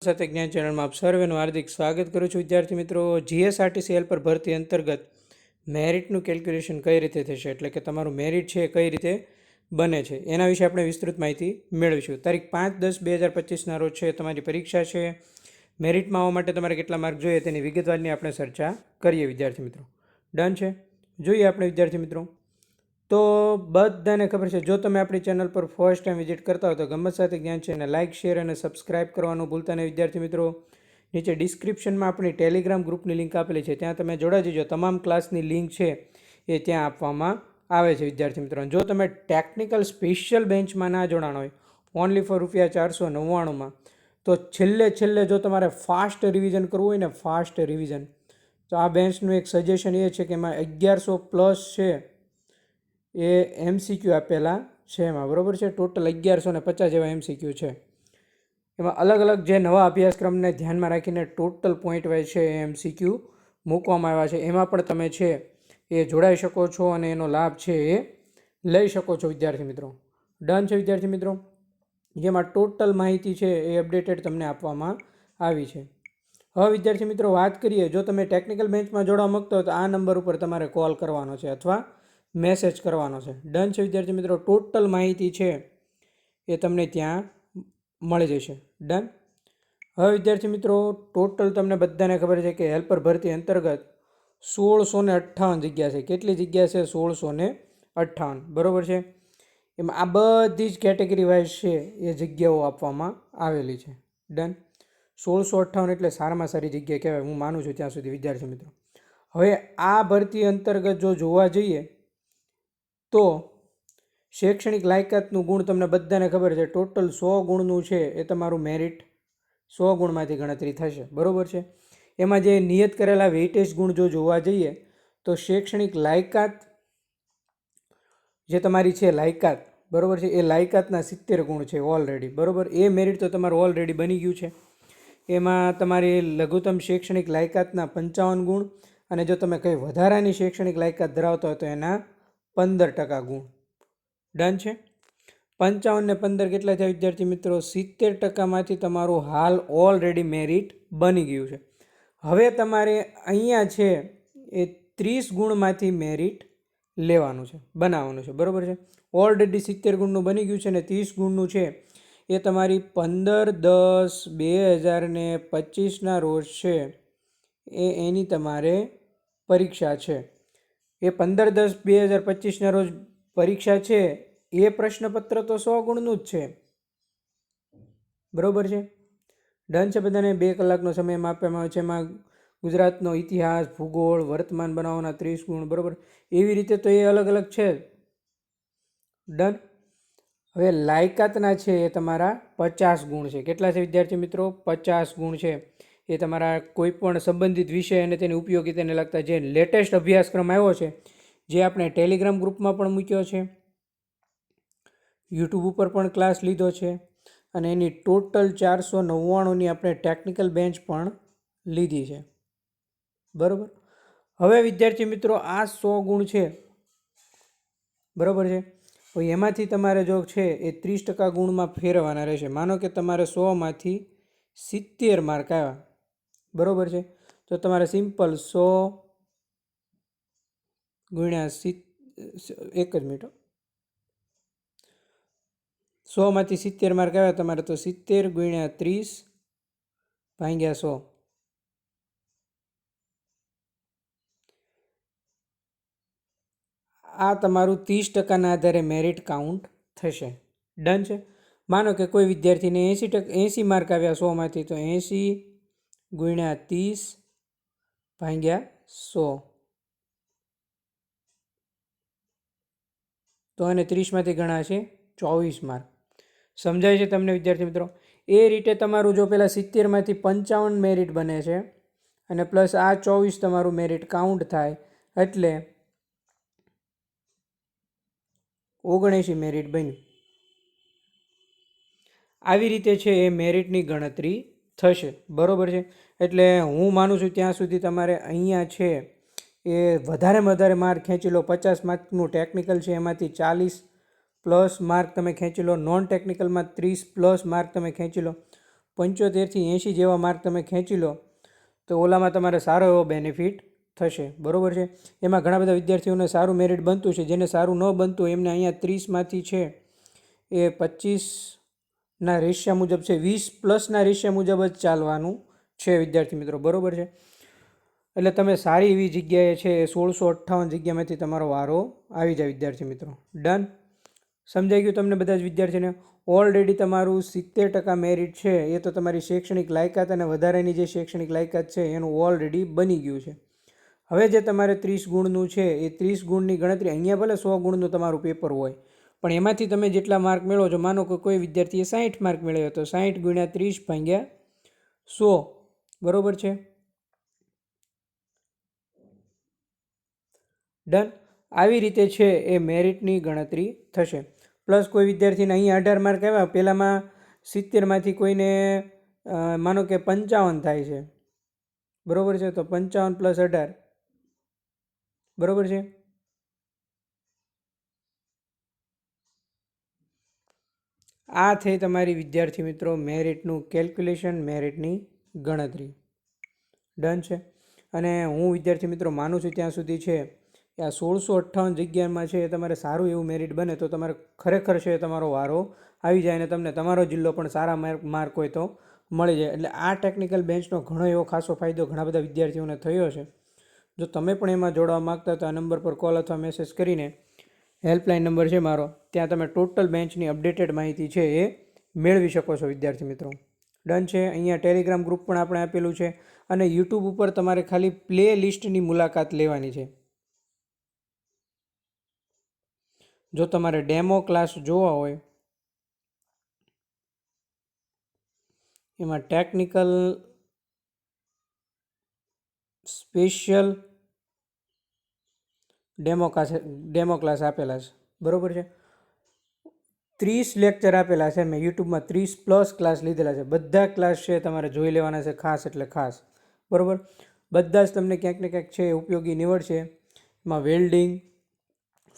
સાથે જ્ઞાન ચેનલમાં આપ સર્વેનું હાર્દિક સ્વાગત કરું છું વિદ્યાર્થી મિત્રો। જીએસઆરટીસી હેલ્પર ભરતી અંતર્ગત મેરિટનું કેલ્ક્યુલેશન કઈ રીતે થશે, એટલે કે તમારું મેરિટ છે કઈ રીતે બને છે, એના વિશે આપણે વિસ્તૃત માહિતી મેળવીશું। તારીખ 5-10-2025ના રોજ છે તમારી પરીક્ષા છે। મેરિટમાં આવવા માટે તમારે કેટલા માર્ક જોઈએ તેની વિગતવારની આપણે ચર્ચા કરીએ વિદ્યાર્થી મિત્રો। ડન છે? જોઈએ આપણે વિદ્યાર્થી મિત્રો। તો બધાને ખબર છે, જો તમે આપણી ચેનલ પર ફર્સ્ટ ટાઈમ વિઝિટ કરતા હો તો ગમત સાથે જ્ઞાન છે એને લાઇક, શેર અને સબસ્ક્રાઇબ કરવાનું ભૂલતા નહીં વિદ્યાર્થી મિત્રો। નીચે ડિસ્ક્રિપ્શનમાં આપણી ટેલિગ્રામ ગ્રુપની લિંક આપેલી છે, ત્યાં તમે જોડાઈ જજો। તમામ ક્લાસની લિંક છે એ ત્યાં આપવામાં આવે છે વિદ્યાર્થી મિત્રો। જો તમે ટેકનિકલ સ્પેશિયલ બેન્ચમાં ના જોડાણ હોય, ઓનલી ફોર ₹499માં, તો છેલ્લે જો તમારે ફાસ્ટ રિવિઝન કરવું હોય ને, ફાસ્ટ રિવિઝન, તો આ બેન્ચનું એક સજેશન એ છે કે એમાં 1100+ છે એ MCQ આપેલા છે એમાં, બરાબર છે। ટોટલ 1150 જેવા MCQ છે એમાં। અલગ અલગ જે નવા અભ્યાસક્રમને ધ્યાનમાં રાખીને ટોટલ પોઈન્ટ વાઇઝ છે એ MCQ મૂકવામાં આવ્યા છે, એમાં પણ તમે છે એ જોડાઈ શકો છો અને એનો લાભ છે એ લઈ શકો છો વિદ્યાર્થી મિત્રો। ડન છે વિદ્યાર્થી મિત્રો? જેમાં ટોટલ માહિતી છે એ અપડેટેડ તમને આપવામાં આવી છે। હવે વિદ્યાર્થી મિત્રો વાત કરીએ, જો તમે ટેકનિકલ બેન્ચમાં જોડાવા માંગતો હોય તો આ નંબર ઉપર તમારે કોલ કરવાનો છે અથવા મેસેજ કરવાનો છે। ડન છે વિદ્યાર્થી મિત્રો? ટોટલ માહિતી છે એ તમને ત્યાં મળી જશે। ડન। હવે વિદ્યાર્થી મિત્રો ટોટલ તમને બધાને ખબર છે કે હેલ્પર ભરતી અંતર્ગત 1658 જગ્યા છે। કેટલી જગ્યા છે? 1658, બરાબર છે। એમાં આ બધી જ કેટેગરી વાઇઝ છે એ જગ્યાઓ આપવામાં આવેલી છે। ડન। 1658 એટલે સારામાં સારી જગ્યા કહેવાય, હું માનું છું ત્યાં સુધી વિદ્યાર્થી મિત્રો। હવે આ ભરતી અંતર્ગત જો જોવા જઈએ તો શૈક્ષણિક લાયકાતનું ગુણ તમને બધાને ખબર છે, ટોટલ 100 ગુણનું છે એ તમારું મેરિટ 100 ગુણમાંથી ગણતરી થશે, બરાબર છે। એમાં જે નિયત કરેલા વેઇટેજ ગુણ જો જોવા જઈએ તો શૈક્ષણિક લાયકાત જે તમારી છે લાયકાત, બરાબર છે, એ લાયકાતના 70 ગુણ છે ઓલરેડી, બરાબર। એ મેરિટ તો તમારું ઓલરેડી બની ગયું છે। એમાં તમારી લઘુત્તમ શૈક્ષણિક લાયકાતના 55 ગુણ, અને જો તમે કંઈ વધારાની શૈક્ષણિક લાયકાત ધરાવતા હોય તો એના 15% ગુણ। ડન છે? 55 ને 15 કેટલા થયા વિદ્યાર્થી મિત્રો? 70%માંથી તમારું હાલ ઓલરેડી મેરિટ બની ગયું છે। હવે તમારે અહીંયા છે એ 30 ગુણમાંથી મેરિટ લેવાનું છે, બનાવવાનું છે, બરાબર છે। ઓલરેડી 70 ગુણનું બની ગયું છે ને 30 ગુણનું છે એ તમારી 15-10-2025ના રોજ છે એની તમારે પરીક્ષા છે। એ 15-10-2025ના રોજ પરીક્ષા છે એ પ્રશ્નપત્ર તો 100 ગુણનું જ છે, બરાબર છે। ડન છે બધાને? 2 કલાકનો સમય આપવામાં આવે છે। એમાં ગુજરાતનો ઇતિહાસ, ભૂગોળ, વર્તમાન બનાવવાના 30 ગુણ, બરાબર। એવી રીતે તો એ અલગ અલગ છે। ડન। હવે લાયકાતના છે એ તમારા 50 ગુણ છે। કેટલા છે વિદ્યાર્થી મિત્રો? 50 ગુણ છે એ તમારા કોઈ પણ સંબંધિત વિષય અને તેની ઉપયોગિતાને લગતા જે લેટેસ્ટ અભ્યાસક્રમ આવ્યો છે, જે આપણે ટેલિગ્રામ ગ્રુપમાં પણ મૂક્યો છે, યુટ્યુબ ઉપર પણ ક્લાસ લીધો છે, અને એની ટોટલ 499ની આપણે ટેકનિકલ બેન્ચ પણ લીધી છે, બરાબર। હવે વિદ્યાર્થી મિત્રો આ 100 ગુણ છે, બરાબર છે। તો એમાંથી તમારે જો છે એ 30% ગુણમાં ફેરવવાના રહેશે। માનો કે તમારે 100માંથી 70 માર્ક આવ્યા, બરાબર છે, તો તમારે સિમ્પલ 100 ગુણ્યા 1 જ મિનિટ, 100માંથી 70 માર્ક આવ્યા તમારે, તો 70 ગુણ્યા 30 ભાગ્યા 100, આ તમારું 30%ના આધારે મેરિટ કાઉન્ટ થશે। ડન છે? માનો કે કોઈ વિદ્યાર્થીને 80 માર્ક આવ્યા 100માંથી, તો 80 ગુણ્યા 30 ભાગ્યા 100, તો એને 30માંથી ગણાશે 24 માર્ક। સમજાય છે તમને વિદ્યાર્થી મિત્રો? એ રીતે તમારું જો પહેલાં 70માંથી 55 મેરિટ બને છે અને પ્લસ આ 24 તમારું મેરિટ કાઉન્ટ થાય, એટલે 79 મેરિટ બન્યું। આવી રીતે છે એ મેરિટની ગણતરી થશે, બરાબર છે। એટલે હું માનું છું ત્યાં સુધી તમારે અહીંયા છે એ વધારેમાં વધારે માર્ક ખેંચી લો। 50 માર્કનું ટેકનિકલ છે એમાંથી 40+ માર્ક તમે ખેંચી લો, નોન ટેકનિકલમાં 30+ માર્ક તમે ખેંચી લો, 75થી 80 જેવા માર્ક તમે ખેંચી લો તો ઓલામાં તમારે સારો એવો બેનિફિટ થશે, બરાબર છે. એમાં ઘણા બધા વિદ્યાર્થીઓને સારું મેરિટ બનતું છે. જેને સારું ન બનતું એમને અહીંયા 30માંથી છે એ 25ના રેશિયા મુજબ છે, 20+ રેશિયા મુજબ જ ચાલવાનું છે વિદ્યાર્થી મિત્રો, બરાબર છે. એટલે તમે સારી એવી જગ્યાએ છે 1658 જગ્યામાંથી તમારો વારો આવી જાય વિદ્યાર્થી મિત્રો. ડન, સમજાઈ ગયું તમને બધા જ વિદ્યાર્થીને? ઓલરેડી તમારું 70% મેરિટ છે એ તો તમારી શૈક્ષણિક લાયકાત અને વધારાની જે શૈક્ષણિક લાયકાત છે એનું ઓલરેડી બની ગયું છે. હવે જે તમારે 30 ગુણનું છે એ 30 ગુણની ગણતરી, અહીંયા ભલે 100 ગુણનું તમારું પેપર હોય પણ એમાંથી તમે જેટલા માર્ક મેળવો છો, માનો કે કોઈ વિદ્યાર્થીએ 60 માર્ક મેળવ્યો તો 60 × 30 / 100, બરાબર છે. ડન, આવી રીતે છે એ મેરિટની ગણતરી થશે. પ્લસ કોઈ વિદ્યાર્થીને અહીંયા 18 માર્ક આવ્યા, પહેલામાં 70માંથી કોઈને માનો કે 55 થાય છે, બરાબર છે, તો 55 + 18, બરાબર છે. આ થઈ તમારી વિદ્યાર્થી મિત્રો મેરિટનું કેલ્ક્યુલેશન, મેરિટની ગણતરી. ડન છે. અને હું વિદ્યાર્થી મિત્રો માનું છું ત્યાં સુધી છે કે આ 1658 જગ્યામાં છે એ તમારે સારું એવું મેરિટ બને તો તમારે ખરેખર છે તમારો વારો આવી જાય અને તમને તમારો જિલ્લો પણ સારા માર્ક હોય તો મળી જાય. એટલે આ ટેકનિકલ બેન્ચનો ઘણો એવો ખાસો ફાયદો ઘણા બધા વિદ્યાર્થીઓને થયો છે. જો તમે પણ એમાં જોડાવા માગતા તો આ નંબર પર કોલ અથવા મેસેજ કરીને, હેલ્પલાઇન નંબર છે મારો, ત્યાં તમે ટોટલ બેન્ચની અપડેટેડ માહિતી છે એ મેળવી શકો છો વિદ્યાર્થી મિત્રો. ડન છે. અહીંયા ટેલિગ્રામ ગ્રુપ પણ આપણે આપેલું છે અને યુટ્યુબ ઉપર તમારે ખાલી પ્લે લિસ્ટની મુલાકાત લેવાની છે. જો તમારે ડેમો ક્લાસ જોવા હોય, એમાં ટેકનિકલ સ્પેશિયલ ડેમો ક્લાસ આપેલા છે, બરાબર છે. 30 લેક્ચર આપેલા છે. મેં યુટ્યુબમાં 30+ ક્લાસ લીધેલા છે. બધા ક્લાસ છે તમારે જોઈ લેવાના છે, ખાસ એટલે ખાસ, બરાબર. બધા જ તમને ક્યાંક ને ક્યાંક છે ઉપયોગી નીવડશે. એમાં વેલ્ડિંગ,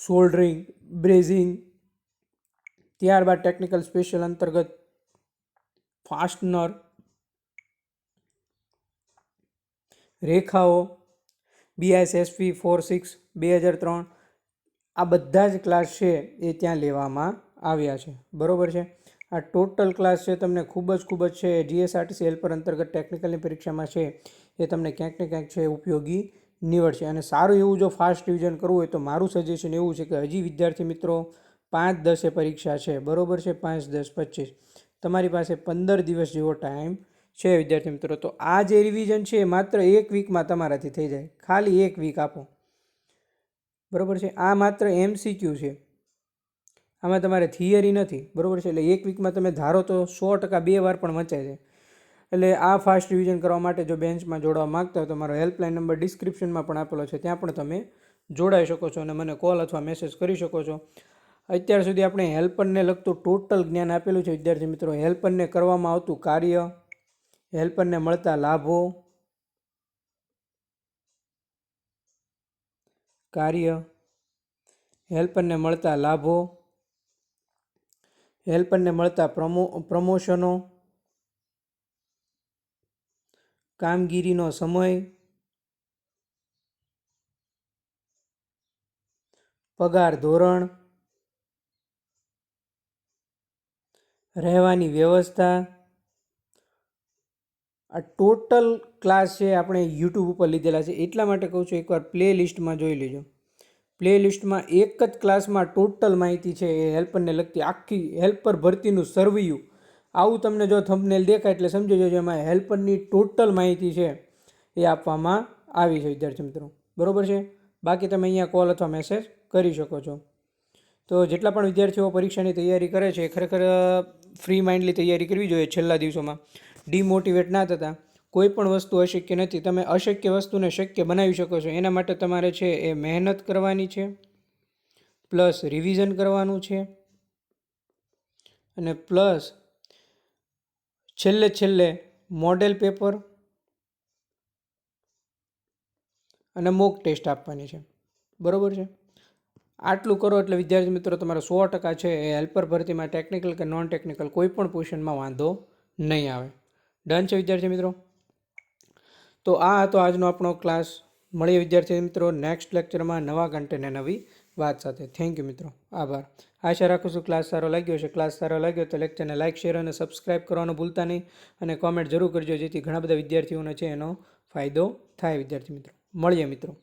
સોલ્ડરિંગ, બ્રેઝિંગ, ત્યારબાદ ટેકનિકલ સ્પેશિયલ અંતર્ગત ફાસ્ટનર, રેખાઓ, BISP 46 2003, આ બધા જ ક્લાસ છે એ ત્યાં લેવામાં આવ્યા છે, બરાબર છે. આ ટોટલ ક્લાસ છે તમને ખૂબ જ છે GSRTC હેલ્પર અંતર્ગત ટેકનિકલની પરીક્ષામાં છે એ તમને ક્યાંક ને ક્યાંક છે ઉપયોગી નીવડશે. અને સારું એવું જો ફાસ્ટ રિવિઝન કરવું હોય તો મારું સજેશન એવું છે કે હજી વિદ્યાર્થી મિત્રો 5-10 પરીક્ષા છે, બરાબર છે, 5, 10, 25, તમારી પાસે 15 દિવસ જેવો ટાઈમ છે વિદ્યાર્થી મિત્રો. તો આ જે રિવિઝન છે માત્ર 1 વીકમાં તમારાથી થઈ જાય, ખાલી 1 વીક આપો, બરાબર છે. આ માત્ર MCQ છે, આમાં તમારે થિયરી નથી, બરાબર છે. એટલે 1 વીકમાં તમે ધારો તો 100% 2 વાર પણ વંચાઈ જાય. એટલે આ ફાસ્ટ રિવિઝન કરવા માટે જો બેન્ચમાં જોડવા માગતા હોય તો મારો હેલ્પલાઇન નંબર ડિસ્ક્રિપ્શનમાં પણ આપેલો છે, ત્યાં પણ તમે જોડાઈ શકો છો અને મને કોલ અથવા મેસેજ કરી શકો છો. અત્યાર સુધી આપણે હેલ્પરને લગતું ટોટલ જ્ઞાન આપેલું છે વિદ્યાર્થી મિત્રો. હેલ્પરને કરવામાં આવતું કાર્ય, હેલ્પરને મળતા લાભો, હેલ્પરને મળતા પ્રમોશનો, કામગીરીનો સમય, પગાર ધોરણ, રહેવાની વ્યવસ્થા, આ ટોટલ ક્લાસ છે આપણે યુટ્યુબ ઉપર લીધેલા છે. એટલા માટે કહું છું એકવાર પ્લે લિસ્ટમાં જોઈ લેજો. પ્લે લિસ્ટમાં એક જ ક્લાસમાં ટોટલ માહિતી છે એ હેલ્પરને લગતી, આખી હેલ્પર ભરતીનું સર્વૈયું આવું તમને જો થંબનેલ દેખાય એટલે સમજી જજો એમાં હેલ્પરની ટોટલ માહિતી છે એ આપવામાં આવી છે વિદ્યાર્થી મિત્રો, બરાબર છે. બાકી તમે અહીંયા કોલ અથવા મેસેજ કરી શકો છો. તો જેટલા પણ વિદ્યાર્થીઓ પરીક્ષાની તૈયારી કરે છે ખરેખર ફ્રી માઇન્ડલી તૈયારી કરવી જોઈએ છેલ્લા દિવસોમાં. ડિમોટિવેટ ના થતા. કોઈ પણ વસ્તુ અશક્ય નથી. તમે અશક્ય વસ્તુને શક્ય બનાવી શકો છો. એના માટે તમારે છે એ મહેનત કરવાની છે, પ્લસ રિવિઝન કરવાનું છે અને પ્લસ છેલ્લે મોડેલ પેપર અને મોક ટેસ્ટ આપવાની છે, બરાબર છે. આટલું કરો એટલે વિદ્યાર્થી મિત્રો તમારે 100% છે એ હેલ્પર ભરતીમાં ટેકનિકલ કે નોન ટેકનિકલ કોઈ પણ પોઝિશનમાં વાંધો નહીં આવે. ડન છે વિદ્યાર્થી મિત્રો? તો આ હતો આજનો આપણો ક્લાસ. મળીએ વિદ્યાર્થી મિત્રો નેક્સ્ટ લેક્ચરમાં નવા કન્ટેન્ટ અને નવી વાત સાથે. થેન્ક યુ મિત્રો, આભાર. આશા રાખું છું ક્લાસ સારો લાગ્યો છે. ક્લાસ સારો લાગ્યો તો લેક્ચરને લાઇક, શેર અને સબસ્ક્રાઇબ કરવાનું ભૂલતા નહીં અને કોમેન્ટ જરૂર કરજો, જેથી ઘણા બધા વિદ્યાર્થીઓને છે એનો ફાયદો થાય. વિદ્યાર્થી મિત્રો મળીએ મિત્રો.